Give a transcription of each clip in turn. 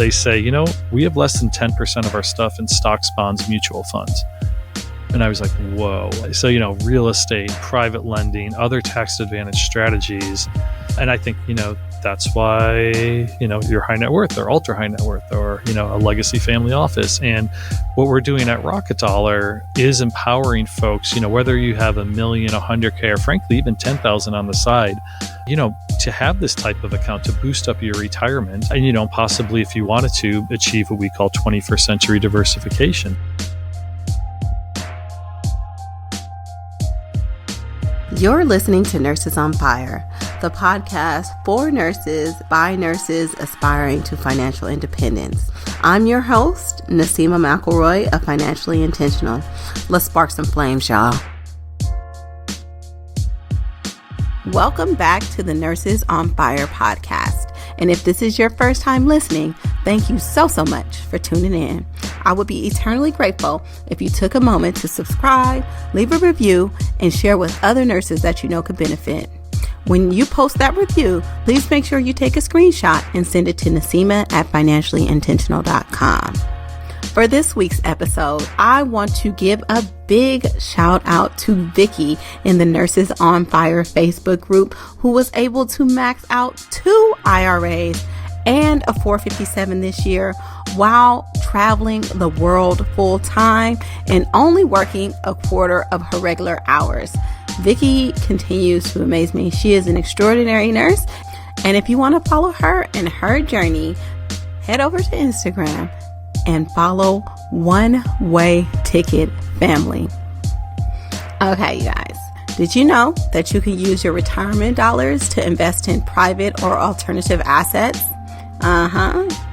they say, we have less than 10% of our stuff in stocks, bonds, mutual funds. And I was like, whoa. So, real estate, private lending, other tax advantage strategies. And I think, that's why, you're high net worth or ultra high net worth or, a legacy family office. And what we're doing at Rocket Dollar is empowering folks, whether you have $1 million, 100K, or frankly, even 10,000 on the side, to have this type of account to boost up your retirement and, possibly if you wanted to achieve what we call 21st century diversification. You're listening to Nurses on Fire, the podcast for nurses by nurses aspiring to financial independence. I'm your host, Naseema McElroy of Financially Intentional. Let's spark some flames, y'all. Welcome back to the Nurses on Fire podcast. And if this is your first time listening, thank you so much for tuning in. I would be eternally grateful if you took a moment to subscribe, leave a review, and share with other nurses that you know could benefit. When you post that review, please make sure you take a screenshot and send it to Naseema at financiallyintentional.com. For this week's episode, I want to give a big shout out to Vicky in the Nurses on Fire Facebook group, who was able to max out 2 IRAs and a 457 this year while traveling the world full time and only working a quarter of her regular hours. Vicky continues to amaze me. She is an extraordinary nurse. And if you want to follow her and her journey, head over to Instagram and follow One Way Ticket Family. Okay, you guys, did you know that you can use your retirement dollars to invest in private or alternative assets?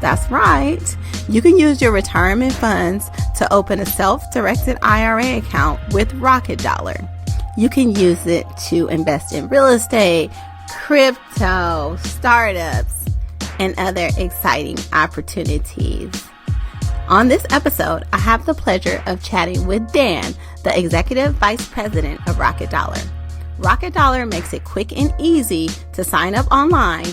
That's right. You can use your retirement funds to open a self-directed IRA account with Rocket Dollar. You can use it to invest in real estate, crypto, startups, and other exciting opportunities. On this episode, I have the pleasure of chatting with Dan, the Executive Vice President of Rocket Dollar. Rocket Dollar makes it quick and easy to sign up online,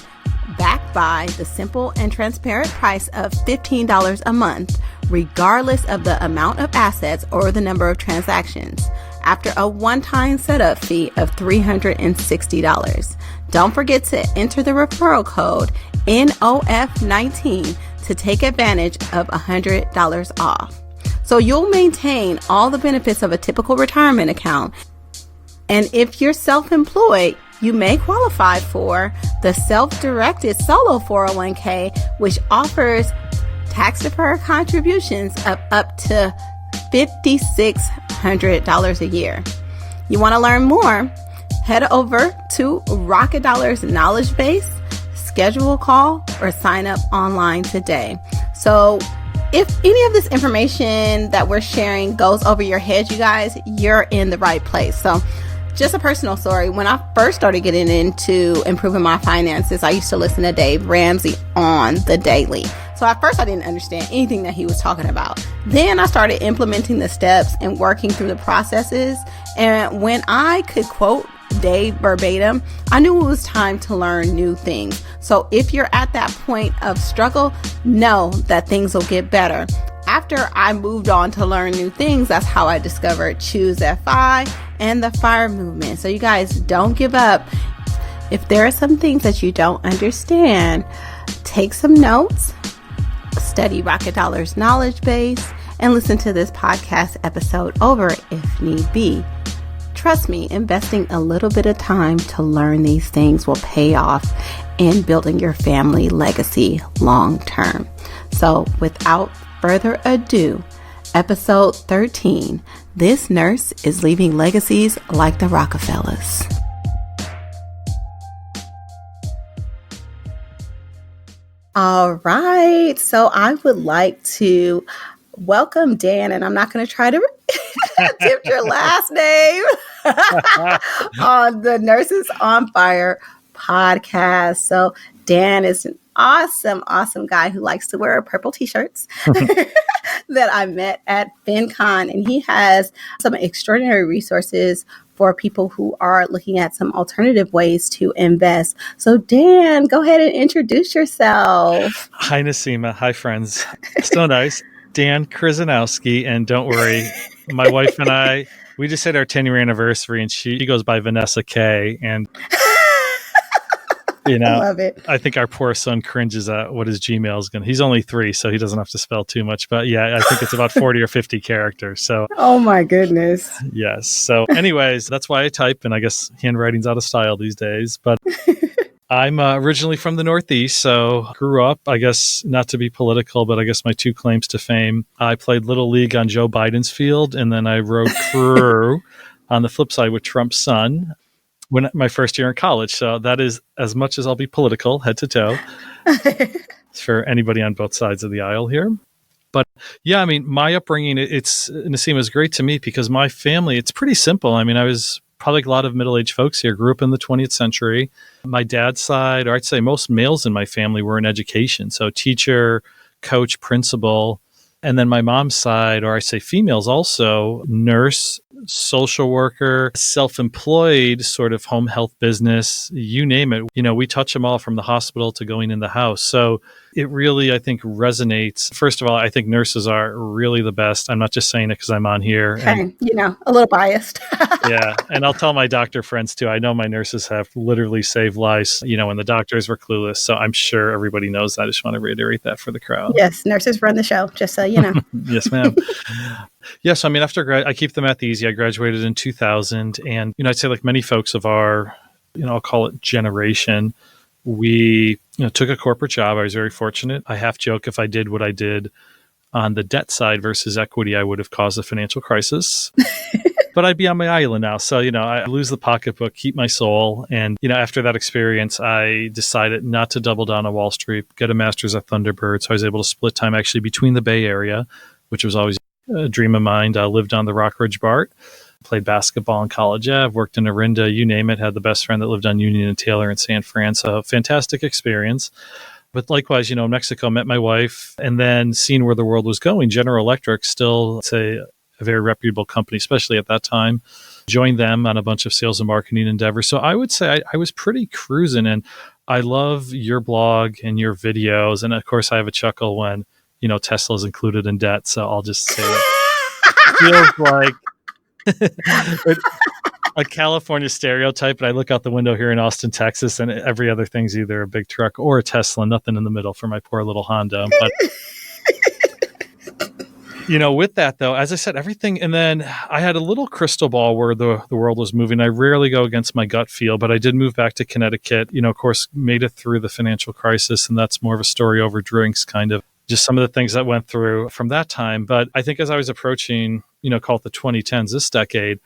backed by the simple and transparent price of $15 a month, regardless of the amount of assets or the number of transactions, after a one-time setup fee of $360. Don't forget to enter the referral code NOF19 to take advantage of $100 off. So you'll maintain all the benefits of a typical retirement account. And if you're self-employed, you may qualify for the self-directed solo 401k, which offers tax-deferred contributions of up to $5,600 a year. You want to learn more? Head over to Rocket Dollar's knowledge base, schedule a call, or sign up online today. So if any of this information that we're sharing goes over your head, you guys, you're in the right place. So just a personal story. When I first started getting into improving my finances, I used to listen to Dave Ramsey on the daily. So at first I didn't understand anything that he was talking about. Then I started implementing the steps and working through the processes. And when I could quote Dave verbatim, I knew it was time to learn new things. So if you're at that point of struggle, know that things will get better. After I moved on to learn new things, that's how I discovered Choose FI and the FIRE movement. So you guys, don't give up. If there are some things that you don't understand, take some notes, study Rocket Dollar's knowledge base, and listen to this podcast episode over if need be. Trust me, investing a little bit of time to learn these things will pay off in building your family legacy long term. So without further ado, episode 13, this nurse is leaving legacies like the Rockefellers. All right, so I would like to welcome Dan, and I'm not going to try to attempt your last name on the Nurses on Fire podcast. So Dan is an awesome guy who likes to wear purple t-shirts that I met at FinCon, and he has some extraordinary resources for people who are looking at some alternative ways to invest. So Dan, go ahead and introduce yourself. Hi, Naseema. Hi, friends. So nice. Dan Kryzanowski. And don't worry, my wife and I, we just had our 10-year anniversary, and she goes by Vanessa K. And, I love it. I think our poor son cringes at what his Gmail is going to. He's only 3, so he doesn't have to spell too much. But yeah, I think it's about 40 or 50 characters. So, oh my goodness. Yes. So anyways, that's why I type, and I guess handwriting's out of style these days. But I'm originally from the Northeast, so grew up, I guess, not to be political, but I guess my 2 claims to fame. I played Little League on Joe Biden's field, and then I rode crew on the flip side with Trump's son when my first year in college. So that is as much as I'll be political, head to toe, for anybody on both sides of the aisle here. But yeah, I mean, my upbringing, Naseema, is great to me because my family, it's pretty simple. I mean, I was probably like a lot of middle-aged folks here, grew up in the 20th century. My dad's side, or I'd say most males in my family were in education. So teacher, coach, principal. And then my mom's side, or I say females also, nurse, social worker, self-employed, sort of home health business, you name it. We touch them all from the hospital to going in the house. So it really, I think, resonates. First of all, I think nurses are really the best. I'm not just saying it because I'm on here. And, a little biased. Yeah. And I'll tell my doctor friends too. I know my nurses have literally saved lives, when the doctors were clueless. So I'm sure everybody knows that. I just want to reiterate that for the crowd. Yes. Nurses run the show, just so you know. Yes, ma'am. Yes. I mean, I keep the math easy. I graduated in 2000. And, I'd say like many folks of our, I'll call it generation, we took a corporate job. I was very fortunate. I half joke if I did what I did on the debt side versus equity, I would have caused a financial crisis. But I'd be on my island now. So, I lose the pocketbook, keep my soul. And, after that experience, I decided not to double down on Wall Street, get a master's at Thunderbird. So I was able to split time actually between the Bay Area, which was always a dream of mine. I lived on the Rockridge BART, played basketball in college. I've worked in Orinda, you name it, had the best friend that lived on Union and Taylor in San Fran. So fantastic experience. But likewise, Mexico, met my wife, and then seeing where the world was going. General Electric, still, say, a very reputable company, especially at that time. Joined them on a bunch of sales and marketing endeavors. So I would say I was pretty cruising, and I love your blog and your videos. And of course, I have a chuckle when, Tesla's included in debt. So I'll just say it feels like a California stereotype, but I look out the window here in Austin, Texas, and every other thing's either a big truck or a Tesla, nothing in the middle for my poor little Honda. But with that though, as I said, everything, and then I had a little crystal ball where the world was moving. I rarely go against my gut feel, but I did move back to Connecticut, of course, made it through the financial crisis, and that's more of a story over drinks, kind of just some of the things that went through from that time. But I think as I was approaching, call it the 2010s, this decade,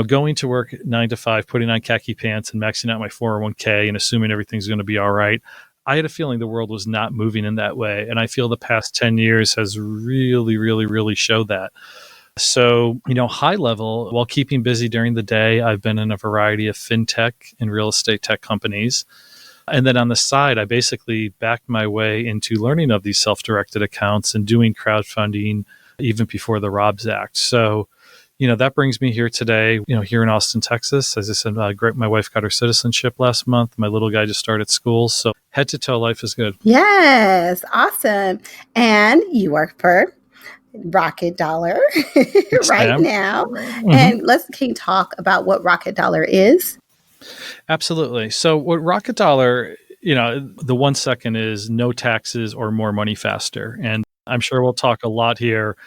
going to work 9 to 5, putting on khaki pants and maxing out my 401k and assuming everything's going to be all right, I had a feeling the world was not moving in that way. And I feel the past 10 years has really, really, really showed that. So, high level, while keeping busy during the day, I've been in a variety of fintech and real estate tech companies. And then on the side, I basically backed my way into learning of these self-directed accounts and doing crowdfunding even before the Robs Act. So, that brings me here today, here in Austin, Texas. As I said, my wife got her citizenship last month. My little guy just started school. So head to toe, life is good. Yes. Awesome. And you work for Rocket Dollar right now. Mm-hmm. And can you talk about what Rocket Dollar is? Absolutely. So what Rocket Dollar, the 1 second is no taxes or more money faster. And I'm sure we'll talk a lot here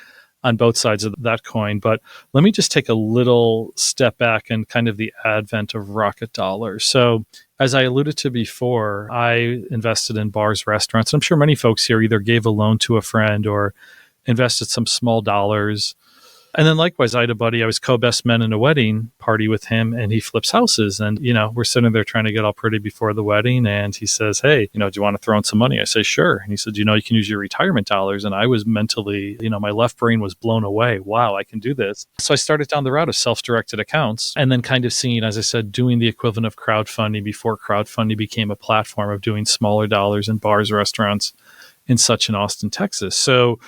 on both sides of that coin. But let me just take a little step back and kind of the advent of Rocket Dollar. So as I alluded to before, I invested in bars, restaurants. I'm sure many folks here either gave a loan to a friend or invested some small dollars. And then likewise, I had a buddy, I was co-best men in a wedding party with him, and he flips houses. And, we're sitting there trying to get all pretty before the wedding. And he says, hey, do you want to throw in some money? I say, sure. And he said, you can use your retirement dollars. And I was mentally, my left brain was blown away. Wow, I can do this. So I started down the route of self-directed accounts and then kind of seeing, as I said, doing the equivalent of crowdfunding before crowdfunding became a platform of doing smaller dollars in bars, restaurants, and such in Austin, Texas. So,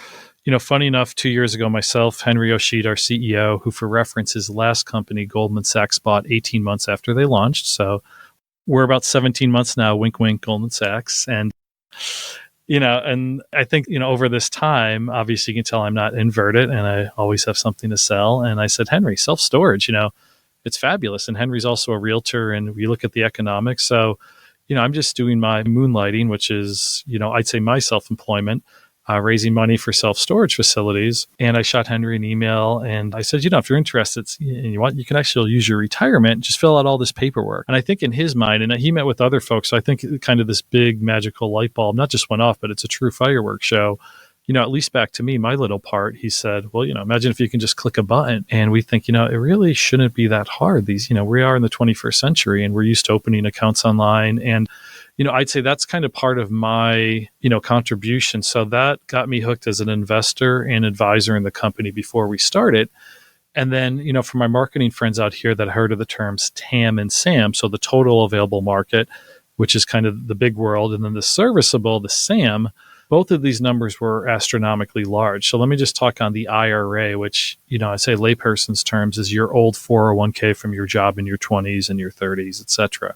Funny enough, 2 years ago, myself, Henry Oshid, our CEO, who for reference, his last company, Goldman Sachs, bought 18 months after they launched. So we're about 17 months now, wink, wink, Goldman Sachs. And, and I think, over this time, obviously you can tell I'm not inverted and I always have something to sell. And I said, Henry, self-storage, it's fabulous. And Henry's also a realtor and we look at the economics. So, I'm just doing my moonlighting, which is, I'd say my self-employment, raising money for self-storage facilities. And I shot Henry an email and I said, if you're interested and you want, you can actually use your retirement, just fill out all this paperwork. And I think in his mind, and he met with other folks, so I think kind of this big magical light bulb, not just went off, but it's a true fireworks show. At least back to me, my little part, he said, well, imagine if you can just click a button. And we think, it really shouldn't be that hard. These, we are in the 21st century and we're used to opening accounts online. And, I'd say that's kind of part of my, contribution. So that got me hooked as an investor and advisor in the company before we started. And then, for my marketing friends out here that heard of the terms TAM and SAM, so the total available market, which is kind of the big world, and then the serviceable, the SAM, both of these numbers were astronomically large. So let me just talk on the IRA, which, I say layperson's terms is your old 401k from your job in your 20s and your 30s, et cetera.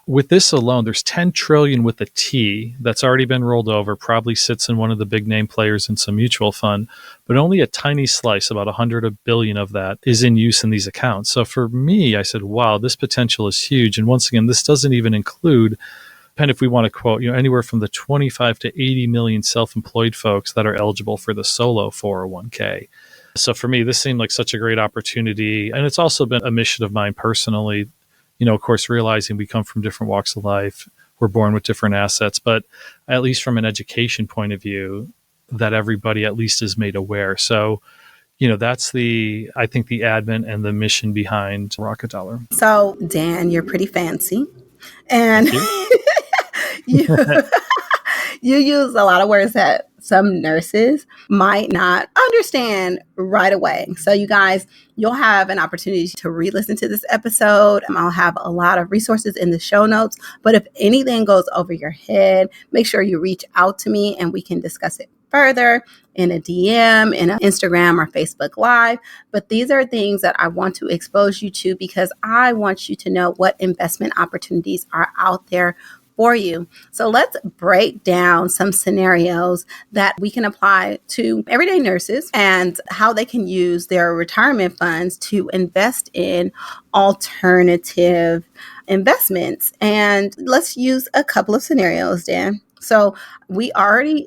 With this alone, there's 10 trillion with a T that's already been rolled over, probably sits in one of the big name players in some mutual fund, but only a tiny slice, about 100 billion of that is in use in these accounts. So for me, I said, wow, this potential is huge. And once again, this doesn't even include, and if we want to quote, anywhere from the 25 to 80 million self-employed folks that are eligible for the solo 401k. So for me, this seemed like such a great opportunity. And it's also been a mission of mine personally, of course, realizing we come from different walks of life. We're born with different assets, but at least from an education point of view, that everybody at least is made aware. So, that's I think the advent and the mission behind Rockefeller. So, Dan, you're pretty fancy. And you you use a lot of words that some nurses might not understand right away. So you guys, you'll have an opportunity to re-listen to this episode. I'll have a lot of resources in the show notes. But if anything goes over your head, make sure you reach out to me and we can discuss it further in a DM, in an Instagram or Facebook Live. But these are things that I want to expose you to because I want you to know what investment opportunities are out there for you. So let's break down some scenarios that we can apply to everyday nurses and how they can use their retirement funds to invest in alternative investments. And let's use a couple of scenarios, Dan. So we already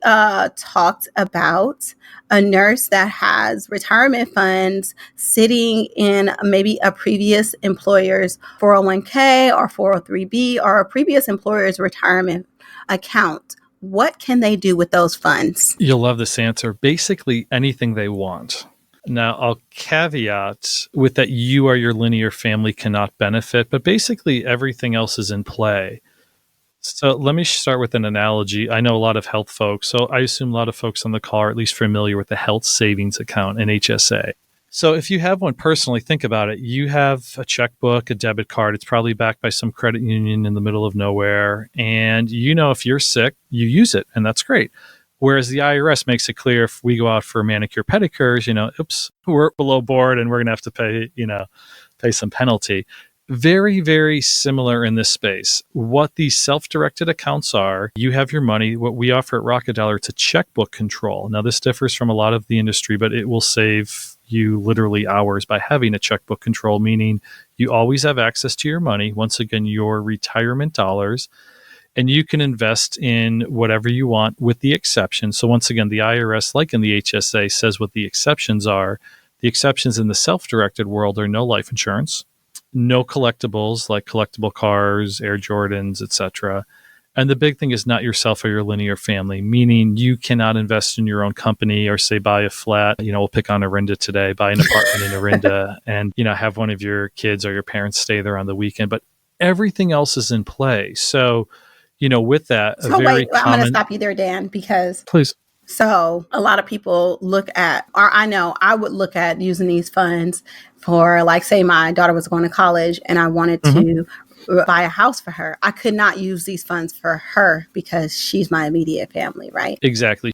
talked about a nurse that has retirement funds sitting in maybe a previous employer's 401k or 403b or a previous employer's retirement account. What can they do with those funds? You'll love this answer. Basically anything they want. Now, I'll caveat with that you or your linear family cannot benefit, but basically everything else is in play. So let me start with an analogy. I know a lot of health folks, so I assume a lot of folks on the call are at least familiar with the health savings account, an HSA. So if you have one personally, think about it. You have a checkbook, a debit card. It's probably backed by some credit union in the middle of nowhere. And if you're sick, you use it, and that's great. Whereas the IRS makes it clear if we go out for manicure pedicures, oops, we're below board and we're going to have to pay some penalty. Very, very similar in this space. What these self-directed accounts are, you have your money. What we offer at Rockefeller, it's a checkbook control. Now, this differs from a lot of the industry, but it will save you literally hours by having a checkbook control, meaning you always have access to your money. Once again, your retirement dollars, and you can invest in whatever you want with the exception. So once again, the IRS, like in the HSA, says what the exceptions are. The exceptions in the self-directed world are no life insurance, no collectibles like collectible cars, Air Jordans, etc. And the big thing is not yourself or your linear family, meaning you cannot invest in your own company or say buy a flat, we'll pick on Orinda today, buy an apartment in Orinda and, have one of your kids or your parents stay there on the weekend. But everything else is in play. So, with that, I'm going to stop you there, Dan, because please. So a lot of people look at, or I know I would look at using these funds for, like, say my daughter was going to college and I wanted to buy a house for her. I could not use these funds for her because she's my immediate family, right? Exactly.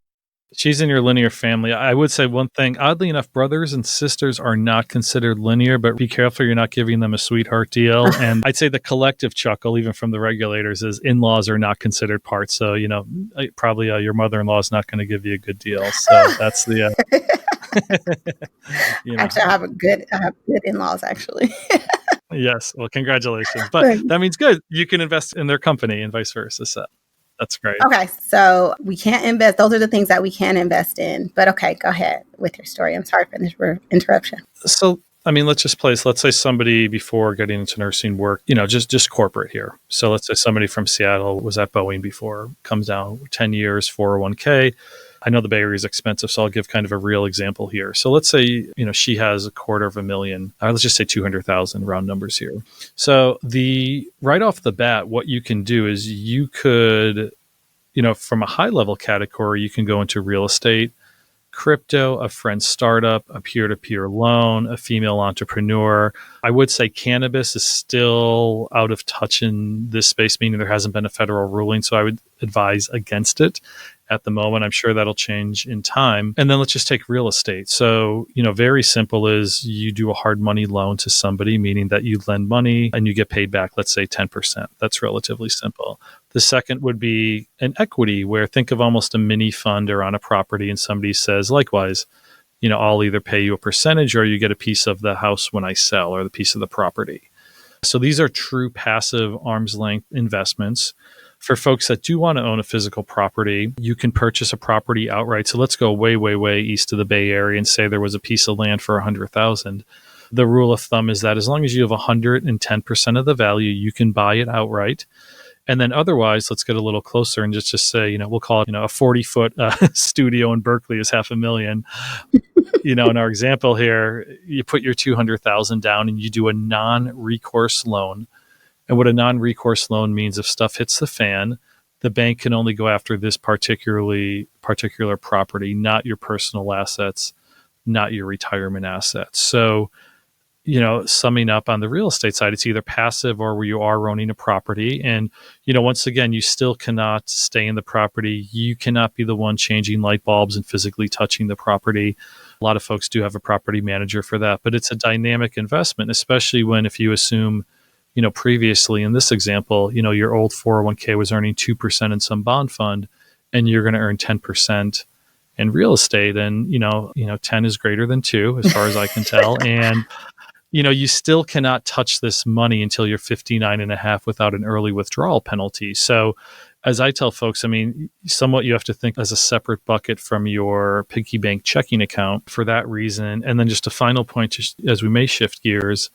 She's in your linear family. I would say one thing, oddly enough, brothers and sisters are not considered linear, but be careful you're not giving them a sweetheart deal. And I'd say the collective chuckle, even from the regulators, is in-laws are not considered parts. So, probably your mother-in-law is not going to give you a good deal. So that's the, Actually, I have good in-laws, actually. Yes. Well, congratulations. But that means good. You can invest in their company and vice versa. So that's great. Okay. So we can't invest. Those are the things that we can invest in. But okay, go ahead with your story. I'm sorry for this interruption. So, let's just place, let's say somebody before getting into nursing work, just corporate here. So let's say somebody from Seattle was at Boeing before, comes down 10 years, 401k. I know the Bay Area is expensive, so I'll give kind of a real example here. So let's say, she has $250,000. Let's just say 200,000 round numbers here. So right off the bat, what you can do is you could, from a high level category, you can go into real estate, crypto, a friend startup, a peer-to-peer loan, a female entrepreneur. I would say cannabis is still out of touch in this space, meaning there hasn't been a federal ruling. So I would advise against it at the moment. I'm sure that'll change in time. And then let's just take real estate. So, very simple is you do a hard money loan to somebody, meaning that you lend money and you get paid back, let's say 10%. That's relatively simple. The second would be an equity where think of almost a mini fund or on a property and somebody says, likewise, I'll either pay you a percentage or you get a piece of the house when I sell or the piece of the property. So these are true passive arm's length investments. For folks that do want to own a physical property, you can purchase a property outright. So let's go way, way, way east of the Bay Area and say there was a piece of land for $100,000. The rule of thumb is that as long as you have 110% of the value, you can buy it outright. And then otherwise, let's get a little closer and just say, we'll call it, a 40-foot studio in Berkeley is $500,000. In our example here, you put your 200,000 down and you do a non-recourse loan. And what a non-recourse loan means, if stuff hits the fan, the bank can only go after this particular property, not your personal assets, not your retirement assets. So, summing up on the real estate side, it's either passive or where you are owning a property. And, once again, you still cannot stay in the property. You cannot be the one changing light bulbs and physically touching the property. A lot of folks do have a property manager for that, but it's a dynamic investment, especially if you assume, previously in this example, your old 401k was earning 2% in some bond fund and you're going to earn 10% in real estate. And, 10 is greater than 2 as far as I can tell. And, you still cannot touch this money until you're 59 and a half without an early withdrawal penalty. So as I tell folks, somewhat you have to think as a separate bucket from your piggy bank checking account for that reason. And then just a final point, as we may shift gears,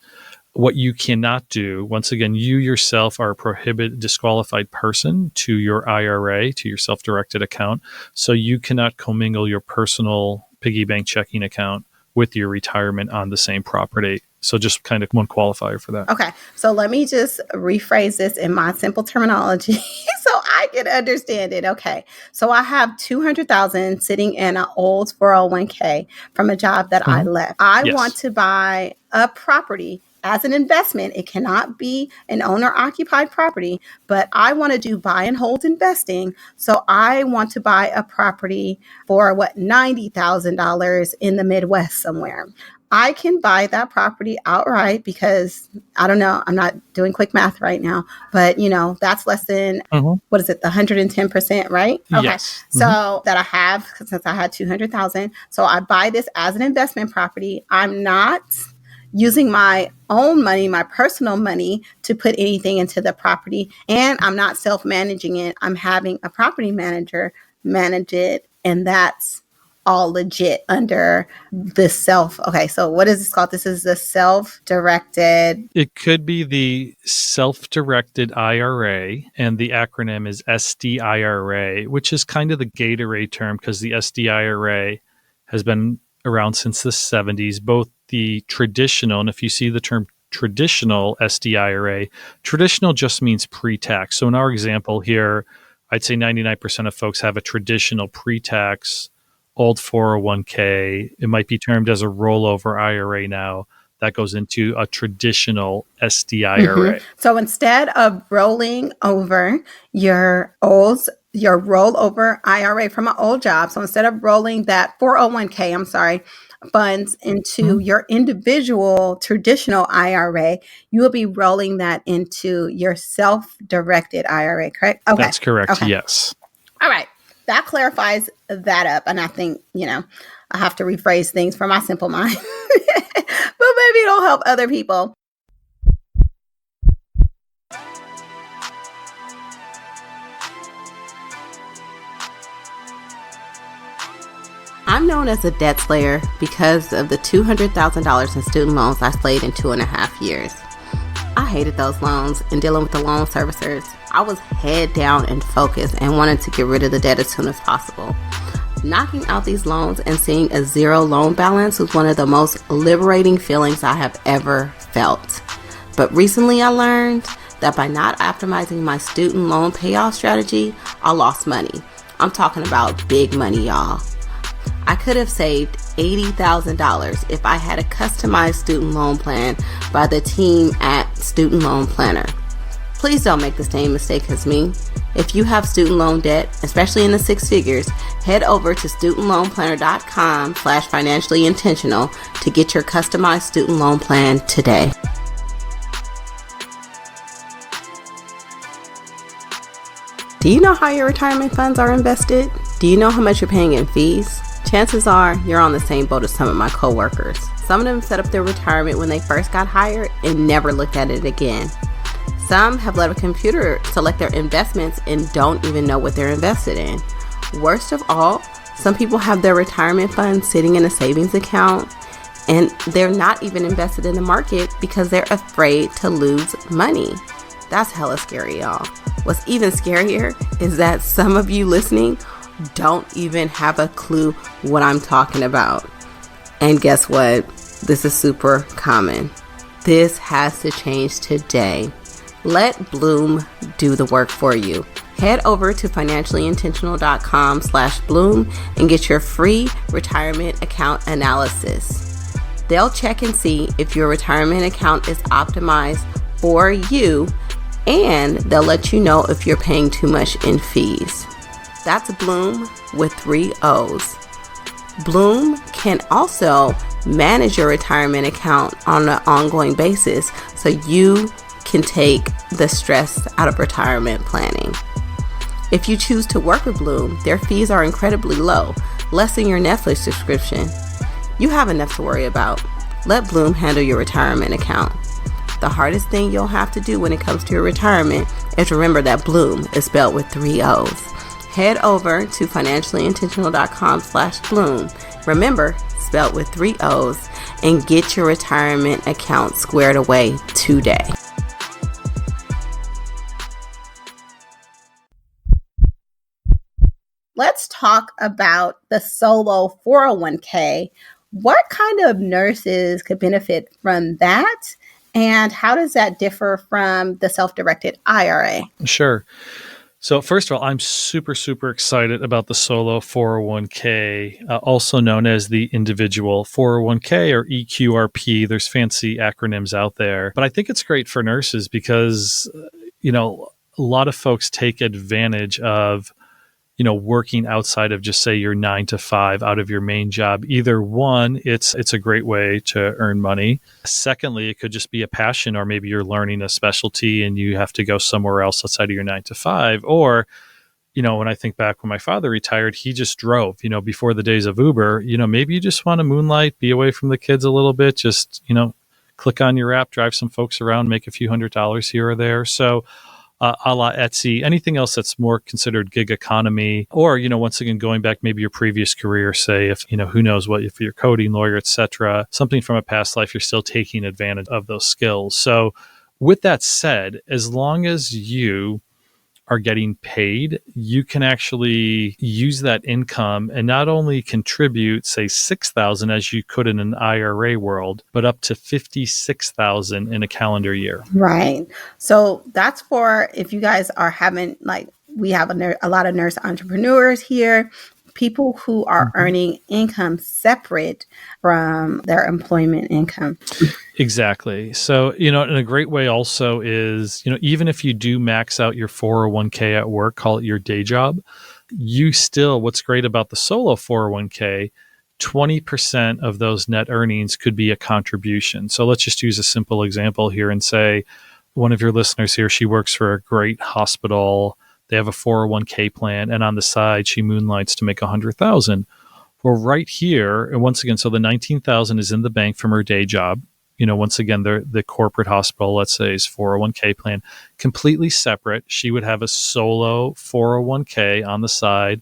what you cannot do, once again, you yourself are a disqualified person to your IRA, to your self-directed account. So you cannot commingle your personal piggy bank checking account with your retirement on the same property. So just kind of one qualifier for that. Okay. So let me just rephrase this in my simple terminology so I can understand it. Okay. So I have 200,000 sitting in an old 401k from a job that I left. I want to buy a property as an investment. It cannot be an owner-occupied property, but I want to do buy and hold investing. So I want to buy a property for $90,000 in the Midwest somewhere. I can buy that property outright because I don't know, I'm not doing quick math right now, but that's less than, what is it, the 110%, right? Okay. Yes. So that I have, since I had 200,000. So I buy this as an investment property. I'm not using my own money, my personal money, to put anything into the property. And I'm not self-managing it. I'm having a property manager manage it. And that's all legit under the okay, so what is this called? This is the self-directed. It could be the self-directed IRA, and the acronym is SDIRA, which is kind of the Gatorade term because the SDIRA has been around since the 70s, both the traditional, and if you see the term traditional SDIRA, traditional just means pre-tax. So in our example here, I'd say 99% of folks have a traditional pre-tax old 401k. It might be termed as a rollover IRA now. That goes into a traditional SDIRA. So instead of rolling over your old your rollover IRA from an old job. So instead of rolling that 401k, funds into your individual traditional IRA, you will be rolling that into your self-directed IRA, correct? Okay. That's correct. Okay. Yes. All right. That clarifies that up. And I think, I have to rephrase things for my simple mind, but maybe it'll help other people. I'm known as a debt slayer because of the $200,000 in student loans I slayed in 2.5 years. I hated those loans and dealing with the loan servicers. I was head down and focused and wanted to get rid of the debt as soon as possible. Knocking out these loans and seeing a zero loan balance was one of the most liberating feelings I have ever felt. But recently I learned that by not optimizing my student loan payoff strategy, I lost money. I'm talking about big money, y'all. I could have saved $80,000 if I had a customized student loan plan by the team at Student Loan Planner. Please don't make the same mistake as me. If you have student loan debt, especially in the six figures, head over to studentloanplanner.com/financially intentional to get your customized student loan plan today. Do you know how your retirement funds are invested? Do you know how much you're paying in fees? Chances are you're on the same boat as some of my coworkers. Some of them set up their retirement when they first got hired and never looked at it again. Some have let a computer select their investments and don't even know what they're invested in. Worst of all, some people have their retirement funds sitting in a savings account and they're not even invested in the market because they're afraid to lose money. That's hella scary, y'all. What's even scarier is that some of you listening don't even have a clue what I'm talking about. And guess what? This is super common. This has to change today. Let Bloom do the work for you. Head over to financiallyintentional.com/Bloom and get your free retirement account analysis. They'll check and see if your retirement account is optimized for you, and they'll let you know if you're paying too much in fees. That's Bloom with 3 O's. Bloom can also manage your retirement account on an ongoing basis so you can take the stress out of retirement planning. If you choose to work with Bloom, their fees are incredibly low, less than your Netflix subscription. You have enough to worry about. Let Bloom handle your retirement account. The hardest thing you'll have to do when it comes to your retirement is remember that Bloom is spelled with 3 O's. Head over to financiallyintentional.com/Bloom. Remember, spelled with 3 O's, and get your retirement account squared away today. Let's talk about the solo 401k. What kind of nurses could benefit from that? And how does that differ from the self-directed IRA? Sure. So first of all, I'm super, super excited about the solo 401k, also known as the individual 401k or EQRP. There's fancy acronyms out there, but I think it's great for nurses because, a lot of folks take advantage of, working outside of just say your 9 to 5 out of your main job. Either one, it's a great way to earn money. Secondly, it could just be a passion, or maybe you're learning a specialty and you have to go somewhere else outside of your 9 to 5. Or, when I think back when my father retired, he just drove, before the days of Uber. Maybe you just want to moonlight, be away from the kids a little bit, just, click on your app, drive some folks around, make a few $100s here or there. So a la Etsy, anything else that's more considered gig economy, or, once again, going back maybe your previous career, say if, who knows what, if you're coding, lawyer, etc., something from a past life, you're still taking advantage of those skills. So with that said, as long as you are getting paid, you can actually use that income and not only contribute, say, $6,000 as you could in an IRA world, but up to $56,000 in a calendar year. Right. So that's for if you guys are having, we have a lot of nurse entrepreneurs here. people who are earning income separate from their employment income. Exactly. So, and a great way also is, even if you do max out your 401k at work, call it your day job, what's great about the solo 401k, 20% of those net earnings could be a contribution. So let's just use a simple example here and say one of your listeners here, she works for a great hospital. They have a 401k plan, and on the side, she moonlights to make 100,000. Well, right here, and once again, so the 19,000 is in the bank from her day job. Once again, the corporate hospital, let's say, is 401k plan, completely separate. She would have a solo 401k on the side,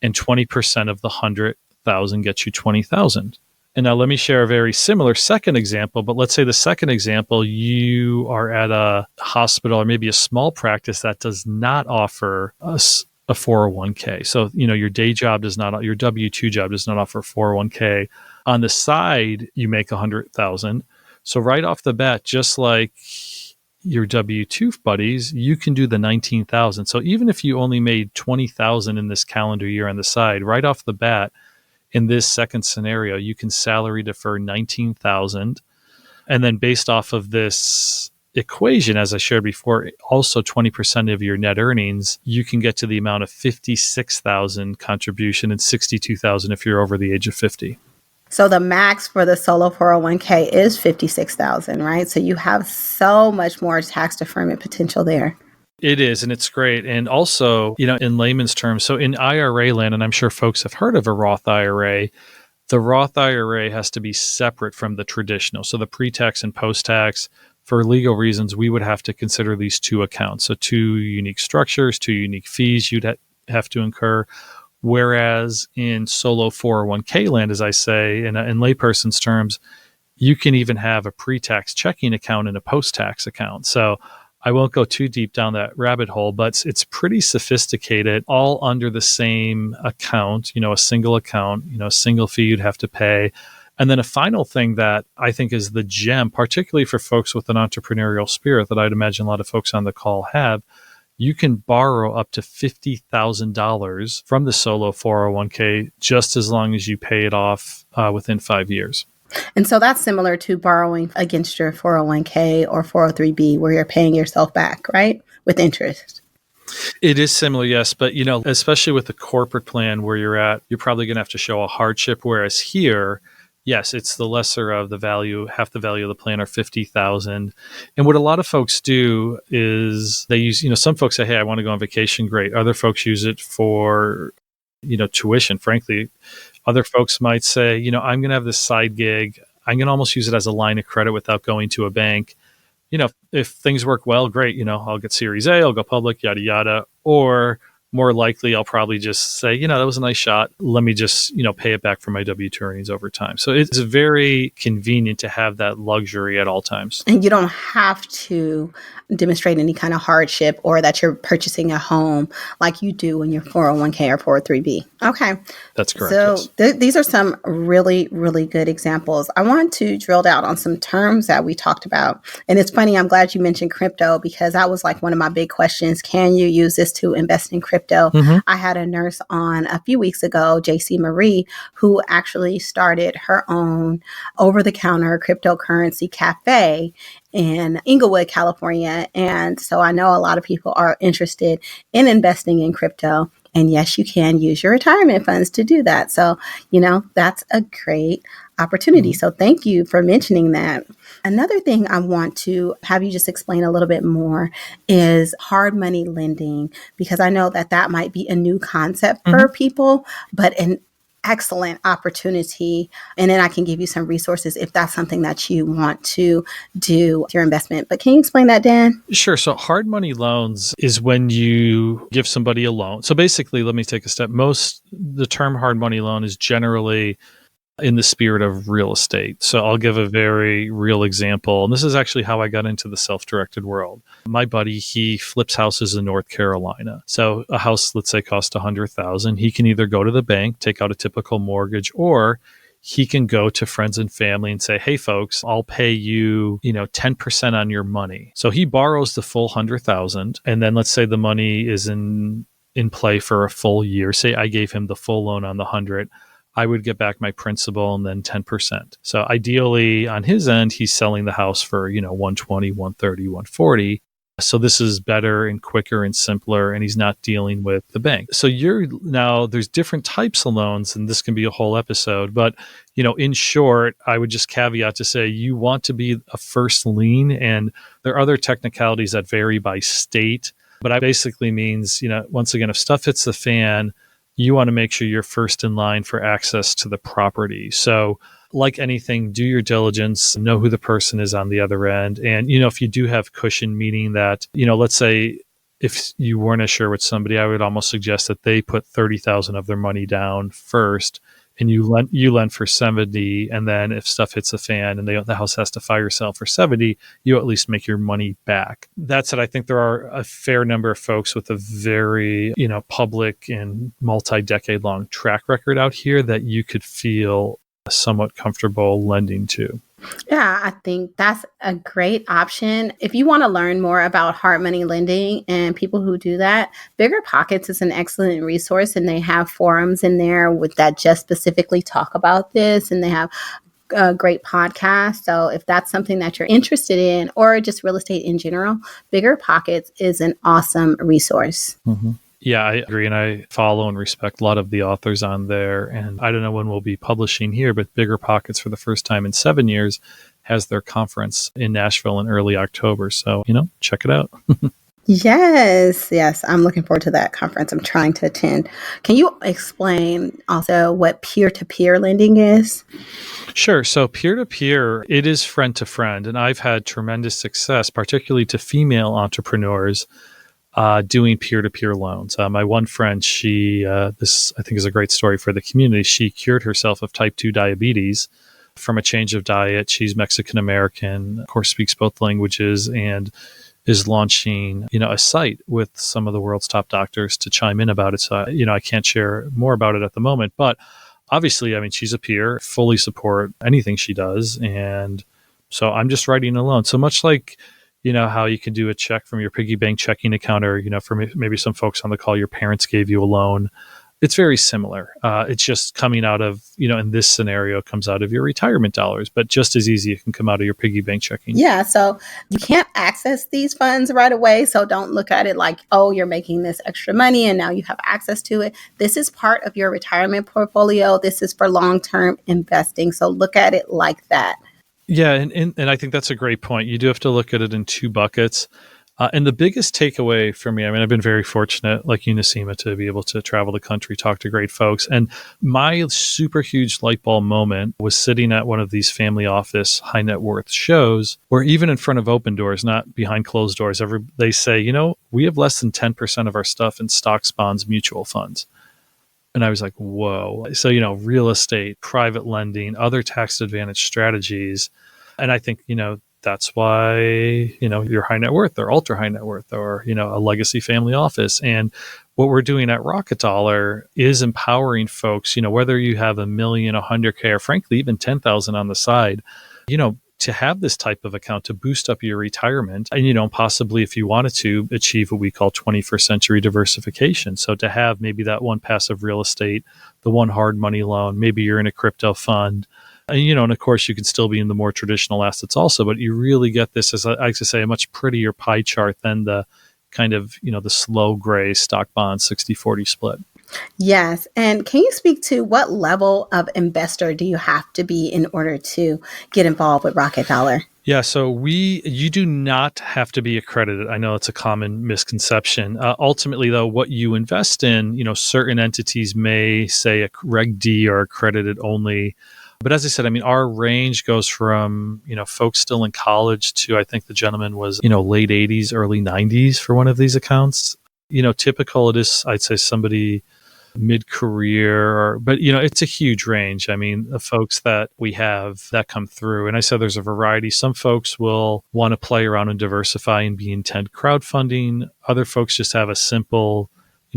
and 20% of the 100,000 gets you 20,000. And now let me share a very similar second example, but let's say the second example, you are at a hospital or maybe a small practice that does not offer us a 401k. So, your day job your W-2 job does not offer 401k. On the side, you make 100,000. So right off the bat, just like your W-2 buddies, you can do the 19,000. So even if you only made 20,000 in this calendar year on the side, right off the bat, in this second scenario, you can salary defer 19,000. And then based off of this equation, as I shared before, also 20% of your net earnings, you can get to the amount of 56,000 contribution and 62,000 if you're over the age of 50. So the max for the solo 401k is 56,000, right? So you have so much more tax deferment potential there. It is, and it's great. And also, in layman's terms, so in IRA land, and I'm sure folks have heard of a Roth IRA, the Roth IRA has to be separate from the traditional. So the pre-tax and post-tax, for legal reasons, we would have to consider these two accounts. So two unique structures, two unique fees you'd have to incur. Whereas in solo 401k land, as I say, in layperson's terms, you can even have a pre-tax checking account and a post-tax account. So I won't go too deep down that rabbit hole, but it's pretty sophisticated, all under the same account, a single account, a single fee you'd have to pay. And then a final thing that I think is the gem, particularly for folks with an entrepreneurial spirit that I'd imagine a lot of folks on the call have, you can borrow up to $50,000 from the solo 401k just as long as you pay it off within 5 years. And so that's similar to borrowing against your 401k or 403b where you're paying yourself back, right? With interest. It is similar, yes. But, especially with the corporate plan where you're at, you're probably going to have to show a hardship. Whereas here, yes, it's the lesser of the value, half the value of the plan or 50,000. And what a lot of folks do is they use, some folks say, hey, I want to go on vacation. Great. Other folks use it for, tuition, frankly. Other folks might say, I'm going to have this side gig. I'm going to almost use it as a line of credit without going to a bank. If things work well, great. I'll get Series A, I'll go public, yada, yada. Or more likely, I'll probably just say, that was a nice shot. Let me just, pay it back from my W-2 earnings over time. So it's very convenient to have that luxury at all times. And you don't have to demonstrate any kind of hardship or that you're purchasing a home like you do in your 401k or 403b. Okay. That's correct. So yes. These are some really, really good examples. I want to drill down on some terms that we talked about. And it's funny, I'm glad you mentioned crypto because that was like one of my big questions. Can you use this to invest in crypto? Mm-hmm. I had a nurse on a few weeks ago, JC Marie, who actually started her own over-the-counter cryptocurrency cafe in Inglewood, California. And so I know a lot of people are interested in investing in crypto. And yes, you can use your retirement funds to do that. So, that's a great opportunity. So thank you for mentioning that. Another thing I want to have you just explain a little bit more is hard money lending, because I know that might be a new concept for people, but an excellent opportunity. And then I can give you some resources if that's something that you want to do with your investment. But can you explain that, Dan? Sure. So hard money loans is when you give somebody a loan. So basically, let me take a step. The term hard money loan is generally in the spirit of real estate. So I'll give a very real example. And this is actually how I got into the self-directed world. My buddy, he flips houses in North Carolina. So a house, let's say, costs $100,000. He can either go to the bank, take out a typical mortgage, or he can go to friends and family and say, hey, folks, I'll pay you, 10% on your money. So he borrows the full $100,000. And then let's say the money is in in play for a full year, say I gave him the full loan on the 100, I would get back my principal and then 10%. So ideally on his end, he's selling the house for, 120, 130, 140. So this is better and quicker and simpler, and he's not dealing with the bank. So there's different types of loans, and this can be a whole episode. But, in short, I would just caveat to say you want to be a first lien, and there are other technicalities that vary by state. But I basically means, once again, if stuff hits the fan, you want to make sure you're first in line for access to the property. So like anything, do your diligence, know who the person is on the other end. And, if you do have cushion, meaning that, let's say if you weren't sure with somebody, I would almost suggest that they put 30,000 of their money down first, and you lend for 70. And then if stuff hits the fan and the house has to fire sale for 70, you at least make your money back. That said, I think there are a fair number of folks with a very, public and multi-decade long track record out here that you could feel somewhat comfortable lending to. Yeah, I think that's a great option. If you want to learn more about hard money lending and people who do that, Bigger Pockets is an excellent resource, and they have forums in there that just specifically talk about this, and they have a great podcast. So if that's something that you're interested in, or just real estate in general, Bigger Pockets is an awesome resource. Mm-hmm. Yeah, I agree. And I follow and respect a lot of the authors on there. And I don't know when we'll be publishing here, but Bigger Pockets, for the first time in 7 years, has their conference in Nashville in early October. So, check it out. Yes. I'm looking forward to that conference. I'm trying to attend. Can you explain also what peer-to-peer lending is? Sure. So peer-to-peer, it is friend-to-friend. And I've had tremendous success, particularly to female entrepreneurs, doing peer-to-peer loans. My one friend, this I think is a great story for the community. She cured herself of type 2 diabetes from a change of diet. She's Mexican-American, of course, speaks both languages, and is launching, a site with some of the world's top doctors to chime in about it. So, I can't share more about it at the moment, but obviously, she's a peer, fully support anything she does. And so I'm just writing a loan. So much like, how you can do a check from your piggy bank checking account, or, for maybe some folks on the call, your parents gave you a loan. It's very similar. It's just coming out of, in this scenario, comes out of your retirement dollars, but just as easy, it can come out of your piggy bank checking. Yeah. So you can't access these funds right away. So don't look at it like, oh, you're making this extra money and now you have access to it. This is part of your retirement portfolio. This is for long-term investing. So look at it like that. Yeah. And I think that's a great point. You do have to look at it in two buckets. And the biggest takeaway for me, I've been very fortunate, like you, Naseema, to be able to travel the country, talk to great folks. And my super huge light bulb moment was sitting at one of these family office high net worth shows where even in front of open doors, not behind closed doors, they say, we have less than 10% of our stuff in stocks, bonds, mutual funds. And I was like, whoa. So, real estate, private lending, other tax advantage strategies. And I think, that's why, you're high net worth or ultra high net worth or, a legacy family office. And what we're doing at Rockefeller is empowering folks, whether you have $1 million, $100K, or frankly, even 10,000 on the side, to have this type of account to boost up your retirement and, possibly if you wanted to achieve what we call 21st century diversification. So to have maybe that one passive real estate, the one hard money loan, maybe you're in a crypto fund, and, and of course you can still be in the more traditional assets also, but you really get this, as I like to say, a much prettier pie chart than the kind of, the slow gray stock bond 60-40 split. Yes. And can you speak to what level of investor do you have to be in order to get involved with Rockefeller? Yeah, so you do not have to be accredited. I know it's a common misconception. Ultimately, though, what you invest in, certain entities may say a Reg D or accredited only. But as I said, our range goes from, folks still in college to, I think the gentleman was, late 80s, early 90s for one of these accounts. Typical it is, I'd say somebody mid-career, but it's a huge range. The folks that we have that come through, and I said there's a variety. Some folks will want to play around and diversify and be intent crowdfunding. Other folks just have a simple,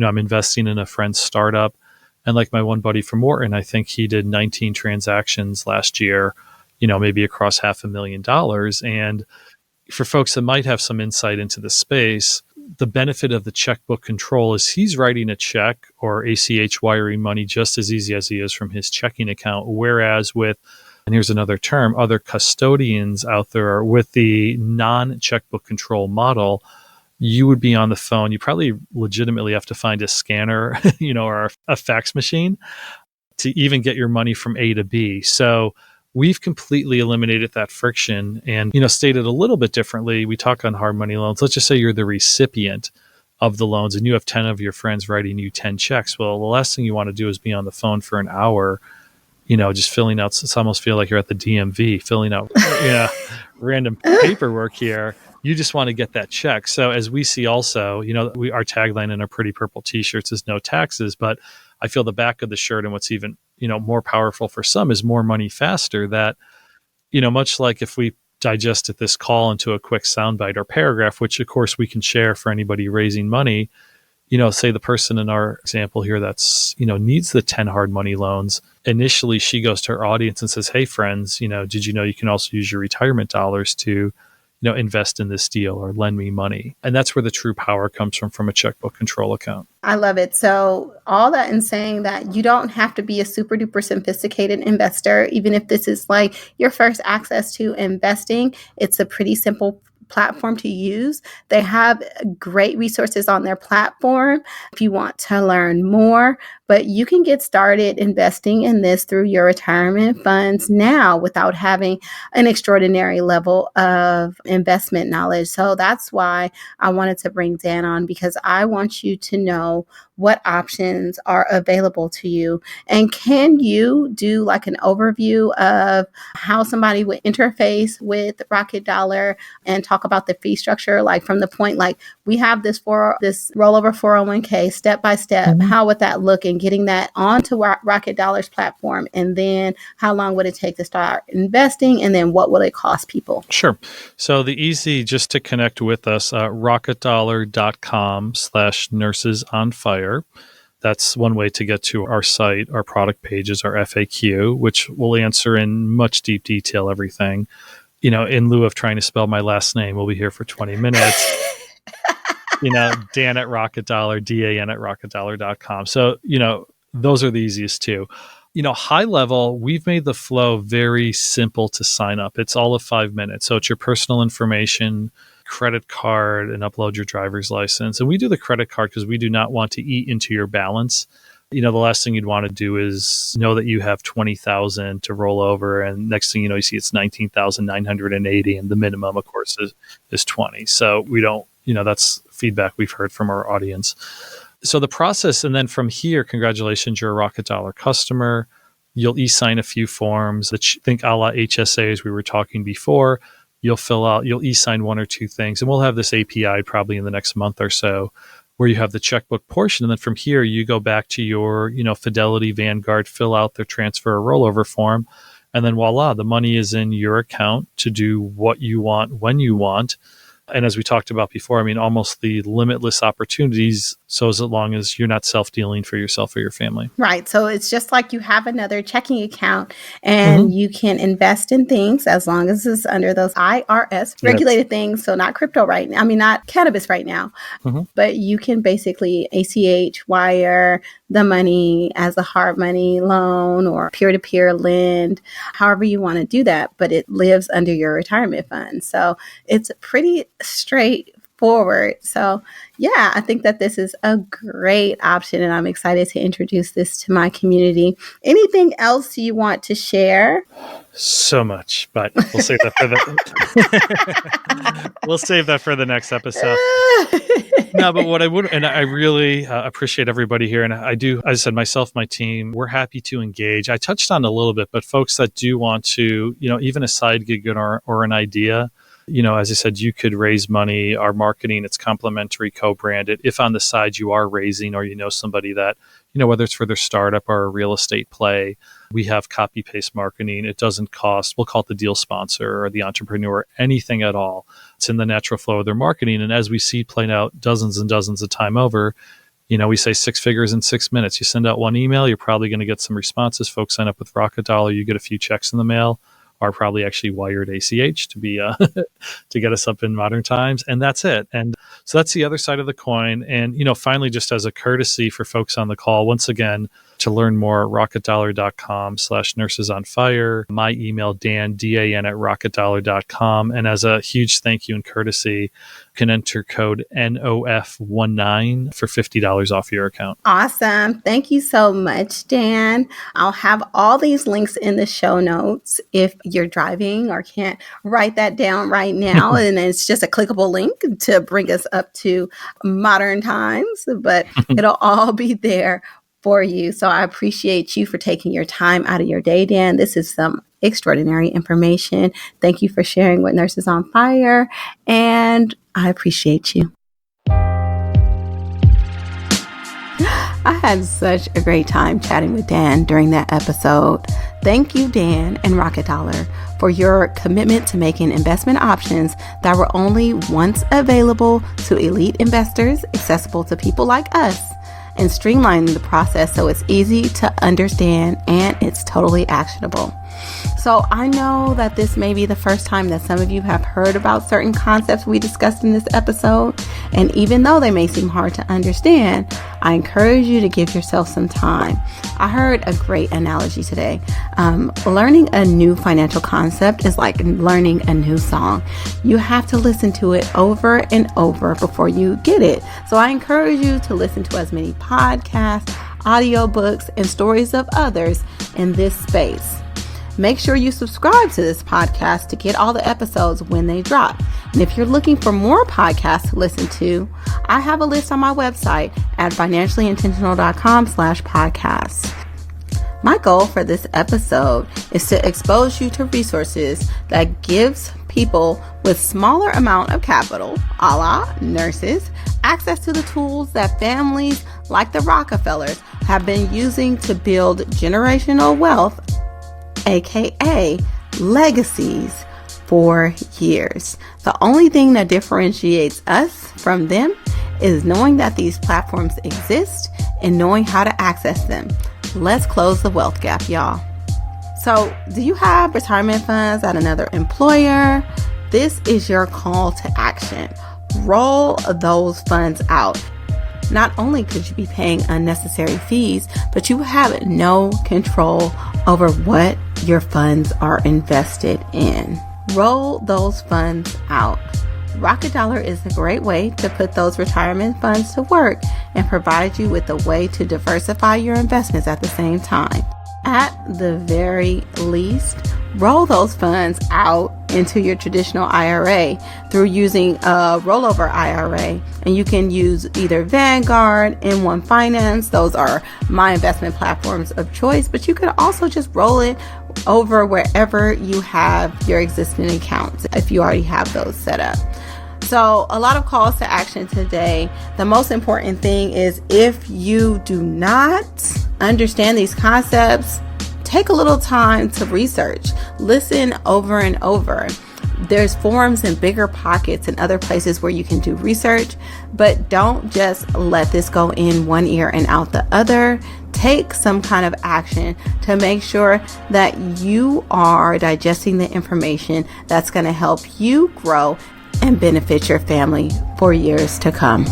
I'm investing in a friend's startup. And like my one buddy from Morton, I think he did 19 transactions last year, maybe across $500,000. And for folks that might have some insight into the space, the benefit of the checkbook control is he's writing a check or ACH wiring money just as easy as he is from his checking account. Whereas with, and here's another term, other custodians out there with the non-checkbook control model, you would be on the phone. You probably legitimately have to find a scanner, or a fax machine to even get your money from A to B. So we've completely eliminated that friction and, stated a little bit differently. We talk on hard money loans. Let's just say you're the recipient of the loans and you have 10 of your friends writing you 10 checks. Well, the last thing you want to do is be on the phone for an hour, just filling out. It's almost feel like you're at the DMV filling out random paperwork here. You just want to get that check. So as we see also, our tagline in our Pretty Purple t-shirts is no taxes, but I feel the back of the shirt and what's even, more powerful for some is more money faster. That, much like if we digested this call into a quick soundbite or paragraph, which of course we can share for anybody raising money, say the person in our example here that's, needs the 10 hard money loans. Initially, she goes to her audience and says, hey, friends, did you know you can also use your retirement dollars to invest in this deal or lend me money? And that's where the true power comes from a checkbook control account. I love it. So all that in saying that you don't have to be a super duper sophisticated investor, even if this is like your first access to investing, it's a pretty simple platform to use. They have great resources on their platform if you want to learn more, but you can get started investing in this through your retirement funds now without having an extraordinary level of investment knowledge. So that's why I wanted to bring Dan on, because I want you to know what options are available to you. And can you do like an overview of how somebody would interface with Rocket Dollar and talk about the fee structure, like from the point, like we have this rollover 401k step by step, how would that look, and getting that onto Rocket Dollar's platform? And then how long would it take to start investing? And then what will it cost people? Sure. So the easy, just to connect with us, rocketdollar.com/nursesonfire. That's one way to get to our site, our product pages, our FAQ, which will answer in much deep detail everything. In lieu of trying to spell my last name, we'll be here for 20 minutes. Dan at Rocket Dollar, DAN at rocketdollar.com. So, those are the easiest two. High level, we've made the flow very simple to sign up. It's all of 5 minutes. So it's your personal information, credit card, and upload your driver's license. And we do the credit card because we do not want to eat into your balance. The last thing you'd want to do is know that you have 20,000 to roll over, and next thing you see it's 19,980, and the minimum, of course, is 20. So we don't, that's feedback we've heard from our audience. So the process, and then from here, congratulations, you're a Rocket Dollar customer. You'll e-sign a few forms that think a la HSA as we were talking before. You'll e-sign one or two things, and we'll have this API probably in the next month or so, where you have the checkbook portion. And then from here, you go back to your, Fidelity, Vanguard, fill out their transfer or rollover form. And then voila, the money is in your account to do what you want, when you want. And as we talked about before, almost the limitless opportunities. So as long as you're not self-dealing for yourself or your family. Right. So it's just like you have another checking account and you can invest in things as long as it's under those IRS regulated things. So not crypto right now. Not cannabis right now, but you can basically ACH wire the money as a hard money loan or peer-to-peer lend, however you want to do that, but it lives under your retirement fund. So it's pretty straightforward. So yeah, I think that this is a great option, and I'm excited to introduce this to my community. Anything else you want to share? So much, but we'll save that for the next episode. No, but what I would, and I really appreciate everybody here. And I do, as I said, myself, my team, we're happy to engage. I touched on it a little bit, but folks that do want to, even a side gig or an idea, as I said, you could raise money. Our marketing, it's complimentary, co-branded. If on the side you are raising, or somebody that, whether it's for their startup or a real estate play, we have copy paste marketing. It doesn't cost, we'll call it the deal sponsor or the entrepreneur, anything at all. It's in the natural flow of their marketing. And as we see playing out dozens and dozens of time over, we say 6 figures in 6 minutes. You send out one email, you're probably going to get some responses. Folks sign up with Rocket Dollar, you get a few checks in the mail. are probably actually wired ACH to be to get us up in modern times. And that's it. And so that's the other side of the coin. And, finally, just as a courtesy for folks on the call, once again, to learn more, rocketdollar.com/nursesonfire. My email, Dan at rocketdollar.com. And as a huge thank you and courtesy, you can enter code NOF19 for $50 off your account. Awesome. Thank you so much, Dan. I'll have all these links in the show notes if you're driving or can't write that down right now. And it's just a clickable link to bring us up to modern times, but it'll all be there for you. So I appreciate you for taking your time out of your day, Dan. This is some extraordinary information. Thank you for sharing with Nurses on Fire, and I appreciate you. I had such a great time chatting with Dan during that episode. Thank you, Dan and Rocket Dollar, for your commitment to making investment options that were only once available to elite investors, accessible to people like us, and streamlining the process so it's easy to understand and it's totally actionable. So I know that this may be the first time that some of you have heard about certain concepts we discussed in this episode. And even though they may seem hard to understand, I encourage you to give yourself some time. I heard a great analogy today. Learning a new financial concept is like learning a new song. You have to listen to it over and over before you get it. So I encourage you to listen to as many podcasts, audiobooks, and stories of others in this space. Make sure you subscribe to this podcast to get all the episodes when they drop. And if you're looking for more podcasts to listen to, I have a list on my website at financiallyintentional.com/podcasts. My goal for this episode is to expose you to resources that gives people with smaller amount of capital, a la nurses, access to the tools that families like the Rockefellers have been using to build generational wealth, aka legacies, for years. The only thing that differentiates us from them is knowing that these platforms exist and knowing how to access them. Let's close the wealth gap, y'all. So, do you have retirement funds at another employer? This is your call to action. Roll those funds out. Not only could you be paying unnecessary fees, but you have no control over what your funds are invested in. Roll those funds out. Rocket Dollar is a great way to put those retirement funds to work and provide you with a way to diversify your investments at the same time. At the very least, roll those funds out into your traditional IRA through using a rollover IRA. And you can use either Vanguard, M1 Finance. Those are my investment platforms of choice, but you could also just roll it over wherever you have your existing accounts if you already have those set up. So a lot of calls to action today. The most important thing is if you do not understand these concepts, take a little time to research, listen over and over. There's forums in Bigger Pockets and other places where you can do research, but don't just let this go in one ear and out the other. Take some kind of action to make sure that you are digesting the information that's going to help you grow and benefit your family for years to come.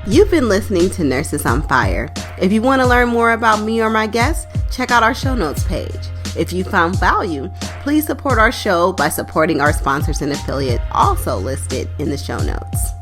You've been listening to Nurses on Fire. If you want to learn more about me or my guests, check out our show notes page. If you found value, please support our show by supporting our sponsors and affiliate, also listed in the show notes.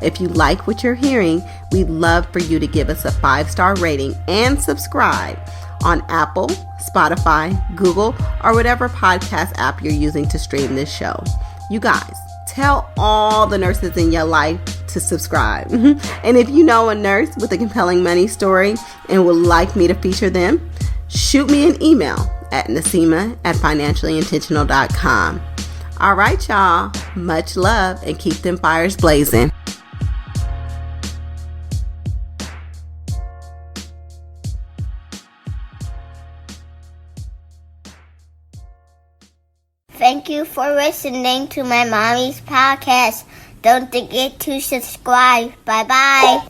If you like what you're hearing, we'd love for you to give us a 5-star rating and subscribe on Apple, Spotify, Google, or whatever podcast app you're using to stream this show. You guys, tell all the nurses in your life to subscribe. And if you know a nurse with a compelling money story and would like me to feature them, shoot me an email at Naseema at financiallyintentional.com. All right, y'all. Much love and keep them fires blazing. Thank you for listening to my mommy's podcast. Don't forget to subscribe. Bye-bye.